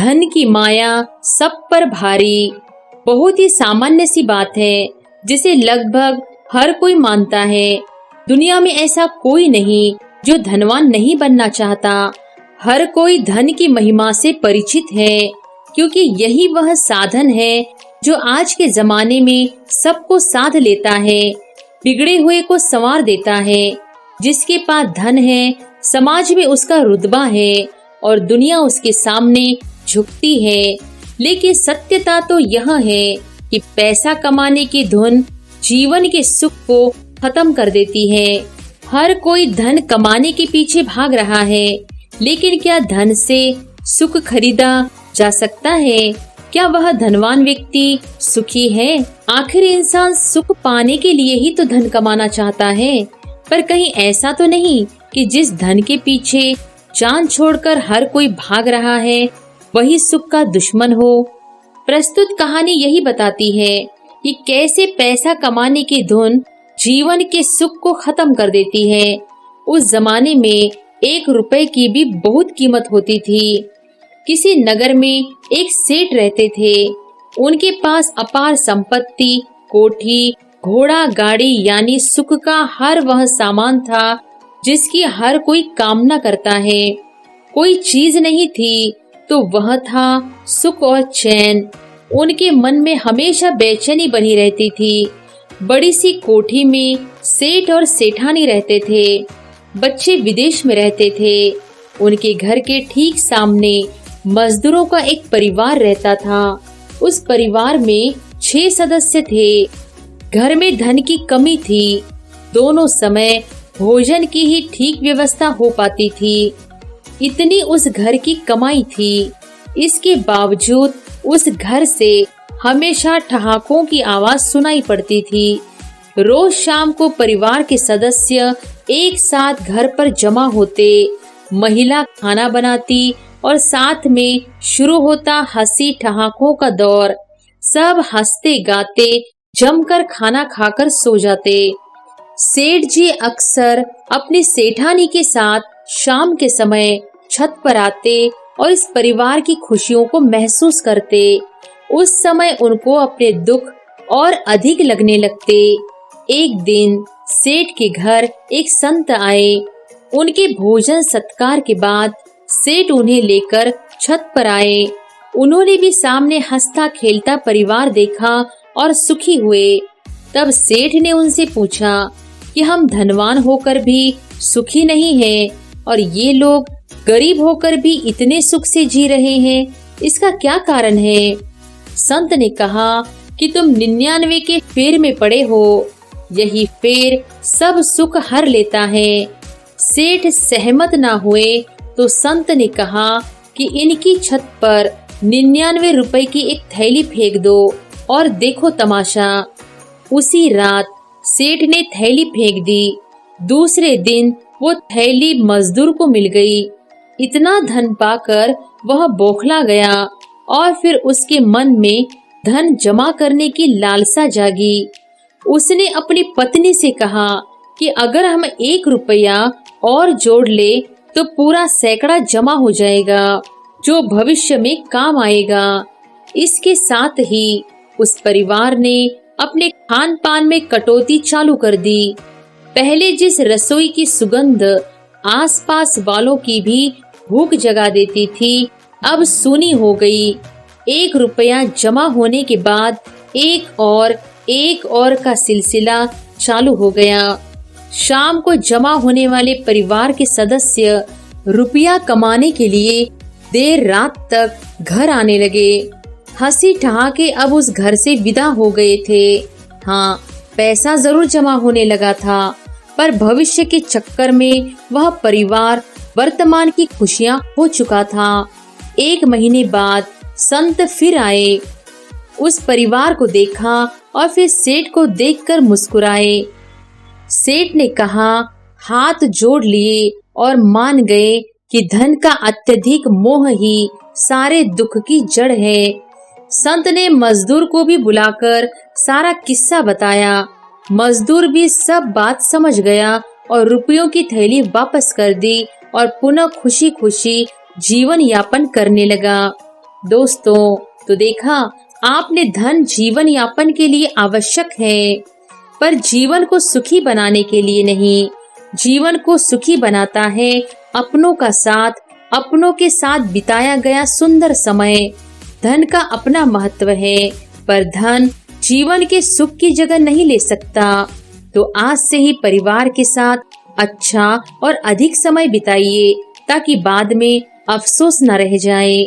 धन की माया सब पर भारी। बहुत ही सामान्य सी बात है जिसे लगभग हर कोई मानता है। दुनिया में ऐसा कोई नहीं जो धनवान नहीं बनना चाहता। हर कोई धन की महिमा से परिचित है, क्योंकि यही वह साधन है जो आज के जमाने में सबको साध लेता है, बिगड़े हुए को संवार देता है। जिसके पास धन है, समाज में उसका रुतबा है और दुनिया उसके सामने झुकती है। लेकिन सत्यता तो यह है कि पैसा कमाने की धुन जीवन के सुख को खत्म कर देती है। हर कोई धन कमाने के पीछे भाग रहा है, लेकिन क्या धन से सुख खरीदा जा सकता है? क्या वह धनवान व्यक्ति सुखी है? आखिर इंसान सुख पाने के लिए ही तो धन कमाना चाहता है। पर कहीं ऐसा तो नहीं कि जिस धन के पीछे जान छोड़कर हर कोई भाग रहा है वही सुख का दुश्मन हो। प्रस्तुत कहानी यही बताती है कि कैसे पैसा कमाने की धुन जीवन के सुख को खत्म कर देती है। उस जमाने में 1 रुपए की भी बहुत कीमत होती थी। किसी नगर में एक सेठ रहते थे। उनके पास अपार संपत्ति, कोठी, घोड़ा, गाड़ी यानी सुख का हर वह सामान था जिसकी हर कोई कामना करता है। कोई चीज नहीं थी तो वह था सुख और चैन। उनके मन में हमेशा बेचैनी बनी रहती थी। बड़ी सी कोठी में सेठ और सेठानी रहते थे। बच्चे विदेश में रहते थे। उनके घर के ठीक सामने मजदूरों का एक परिवार रहता था। उस परिवार में 6 सदस्य थे। घर में धन की कमी थी। दोनों समय भोजन की ही ठीक व्यवस्था हो पाती थी। इतनी उस घर की कमाई थी। इसके बावजूद उस घर से हमेशा ठहाकों की आवाज सुनाई पड़ती थी। रोज शाम को परिवार के सदस्य एक साथ घर पर जमा होते। महिला खाना बनाती और साथ में शुरू होता हंसी ठहाकों का दौर। सब हंसते गाते जमकर खाना खाकर सो जाते। सेठ जी अक्सर अपनी सेठानी के साथ शाम के समय छत पर आते और इस परिवार की खुशियों को महसूस करते। उस समय उनको अपने दुख और अधिक लगने लगते। एक दिन सेठ के घर एक संत आए। उनके भोजन सत्कार के बाद सेठ उन्हें लेकर छत पर आए। उन्होंने भी सामने हंसता खेलता परिवार देखा और सुखी हुए। तब सेठ ने उनसे पूछा कि हम धनवान होकर भी सुखी नहीं हैं और ये लोग गरीब होकर भी इतने सुख से जी रहे हैं, इसका क्या कारण है? संत ने कहा कि तुम 99 के फेर में पड़े हो। यही फेर सब सुख हर लेता है। सेठ सहमत ना हुए तो संत ने कहा कि इनकी छत पर 99 रुपए की एक थैली फेंक दो और देखो तमाशा। उसी रात सेठ ने थैली फेंक दी। दूसरे दिन वो थैली मजदूर को मिल गई। इतना धन पाकर वह बौखला गया और फिर उसके मन में धन जमा करने की लालसा जागी। उसने अपनी पत्नी से कहा कि अगर हम 1 रुपया और जोड़ ले तो पूरा सैकड़ा जमा हो जाएगा, जो भविष्य में काम आएगा। इसके साथ ही उस परिवार ने अपने खान पान में कटौती चालू कर दी। पहले जिस रसोई की सुगंध आसपास वालों की भी भूख जगा देती थी, अब सूनी हो गई। 1 रुपया जमा होने के बाद एक और का सिलसिला चालू हो गया। शाम को जमा होने वाले परिवार के सदस्य रुपया कमाने के लिए देर रात तक घर आने लगे। हंसी ठहाके अब उस घर से विदा हो गए थे। हाँ, पैसा जरूर जमा होने लगा था, पर भविष्य के चक्कर में वह परिवार वर्तमान की खुशियां खो चुका था। 1 महीने बाद संत फिर आए। उस परिवार को देखा और फिर सेठ को देखकर मुस्कुराए। सेठ ने कहा, हाथ जोड़ लिए और मान गए कि धन का अत्यधिक मोह ही सारे दुख की जड़ है। संत ने मजदूर को भी बुलाकर सारा किस्सा बताया। मजदूर भी सब बात समझ गया और रुपयों की थैली वापस कर दी और पुनः खुशी खुशी जीवन यापन करने लगा। दोस्तों, तो देखा आपने, धन जीवन यापन के लिए आवश्यक है, पर जीवन को सुखी बनाने के लिए नहीं। जीवन को सुखी बनाता है अपनों का साथ, अपनों के साथ बिताया गया सुंदर समय। धन का अपना महत्व है, पर धन जीवन के सुख की जगह नहीं ले सकता। तो आज से ही परिवार के साथ अच्छा और अधिक समय बिताइए, ताकि बाद में अफसोस न रह जाए।